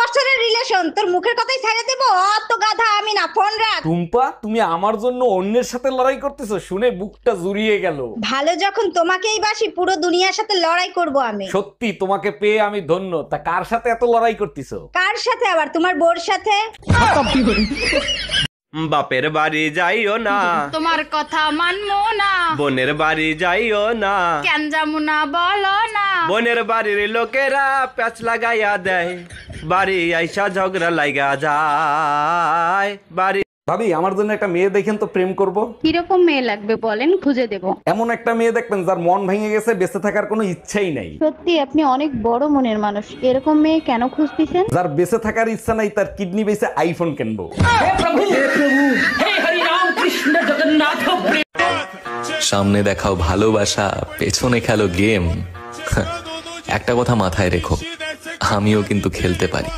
বছরের রিলেশন, তোর মুখের কথাই ছাইড়া দেব? অত গাধা আমি না, ফোন রাখ। টুম্পা, তুমি আমার জন্য অন্যের সাথে লড়াই করতেছো শুনে বুকটা জুড়িয়ে গেল। ভালো যখন তোমাকেই বাসি, পুরো দুনিয়ার সাথে লড়াই করব আমি। সত্যি তোমাকে পেয়ে আমি ধন্য। তা কার সাথে এত লড়াই করতেছো? কার সাথে আবার? তোমার বোর সাথে। বাপের বাড়ি যাইও না, তোমার কথা মানবো না। বোনের বাড়ি যাইও না, কেন যাবো না বলো না। বোনের বাড়ির লোকেরা প্যাচ লাগাইয়া দেয়, বাড়ি আইসা ঝগড়া লাগা যায়। বাড়ি ভাবি, আমার জন্য একটা মেয়ে দেখেন তো, প্রেম করব। কিরকম মেয়ে লাগবে বলেন, খুঁজে দেব। এমন একটা মেয়ে দেখবেন যার মন ভেঙে গেছে, বেঁচে থাকার কোনো ইচ্ছাই নাই। সত্যি আপনি অনেক বড় মনের মানুষ, এরকম মেয়ে কেন খুঁজতেছেন? যার বেঁচে থাকার ইচ্ছা নাই, তার কিডনি বেঁচে আইফোন কিনবো। সামনে দেখাও ভালোবাসা, পেছনে খেলো গেম। একটা কথা মাথায় রেখো, আমিও কিন্তু খেলতে পারি,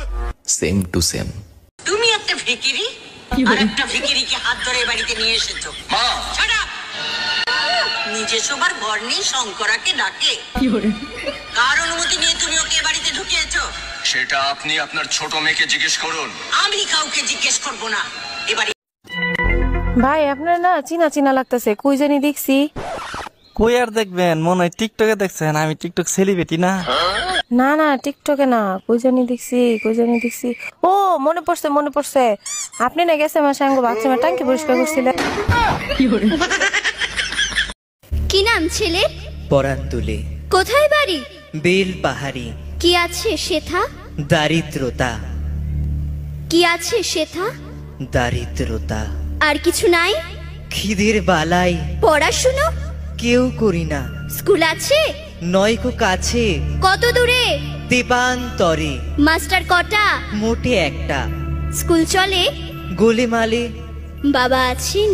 সেম টু সেম। তুমি একটা ভিকিরি আর একটা ভিকিরিকে হাত ধরে বাড়িতে নিয়ে এসেছো। Shut up! নিজে সবার ঘর নেই, শঙ্করাকে ডাকে। কার অনুমতি নিয়ে তুমি ওকে বাড়িতে ঢুকিয়েছো? সেটা আপনি আপনার ছোট মেয়েকে জিজ্ঞেস করুন। আমি কাউকে জিজ্ঞেস করব না। এবারে ভাই আপনার না চিনা চিনা লাগতেছে, কই জানি দেখছি। কই আর দেখবেন, মনে হয় টিকটকে দেখছেন। আমি টিকটক সেলিব্রিটি না। না না, টিকটকে না, কই জানি দেখছি। ও মনে পড়ছে, আপনি না গেছে আমার সঙ্গে বাথরুমে টাঙ্কি পরিষ্কার করছিলেন। কি নাম ছেলে? পরান তুলে। কোথায় বাড়ি? বেল পাহাড়ি। কি আছে সেথা? দারিদ্রতা। কি আছে সেথা? দারিদ্রতা। আর কিছু নাই? খিদের বালাই। পড়াশুনো? কেউ করি না। স্কুল আছে? নয়কো কাছে। কত দূরে? দেবান্তরে। মাস্টার কটা? মোটে একটা। স্কুল চলে? গোলেমালে। বাবা আছেন?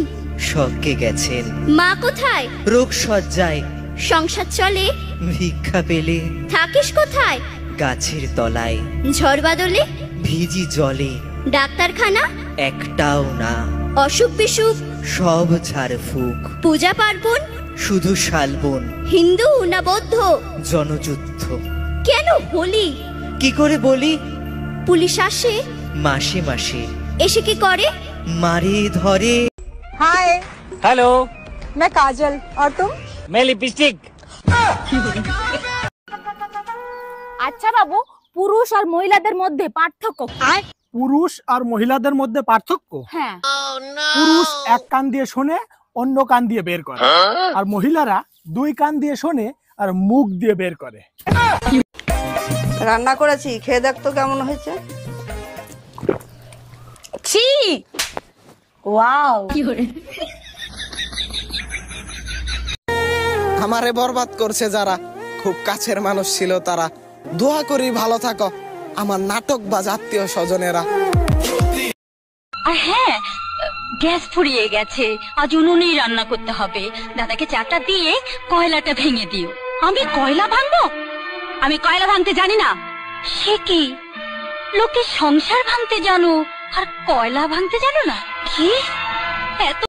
স্বর্গে গেছেন। মা কোথায়? রোগ সজ্জায়। সংসার চলে? ভিক্ষা পেলে। থাকিস কোথায়? গাছের তলায়। ঝড় বাদলে? ভিজি জলে। ডাক্তারখানা? একটাও না। অসুখ বিসুখ? সব ঝাড় ফুক। পূজা পার্বণ? শুধু শালবন। হিন্দু না বৌদ্ধ? জনযুদ্ধ। কেন হোলি? কি করে বলি? পুলিশ আসে? মাসে মাসে। এসে কি করে? মারে ধরে। हाय, हेलो, मैं काजल और तुम? मैं लिपस्टिक। আচ্ছা বাবু, পুরুষ আর মহিলাদের মধ্যে পার্থক্য? পুরুষ আর মহিলাদের মধ্যে পার্থক্য? হ্যাঁ। পুরুষ এক কান দিয়ে শোনে, অন্য কান দিয়ে বের করে, আর মহিলারা দুই কান দিয়ে শোনে আর মুখ দিয়ে বের করে। রান্না করেছি, খেয়ে দেখ তো কেমন হয়েছে। ছি, ওয়াও। আমারে বরবাদ করছে যারা, খুব কাছের মানুষ ছিল তারা। দোয়া করি ভালো থাকো আমার নাটক বা আত্মীয় স্বজনেরা। আর হ্যাঁ, গ্যাস ফুরিয়ে গেছে, আজ উনুনেই রান্না করতে হবে। দাদাকে চাটা দিয়ে কয়লাটা ভেঙে দিও। আমি কয়লা ভাঙবো? আমি কয়লা ভাঙতে জানি না। সে কি, লোকে সংসার ভাঙতে জানো আর কয়লা ভাঙতে জানো না? কি এত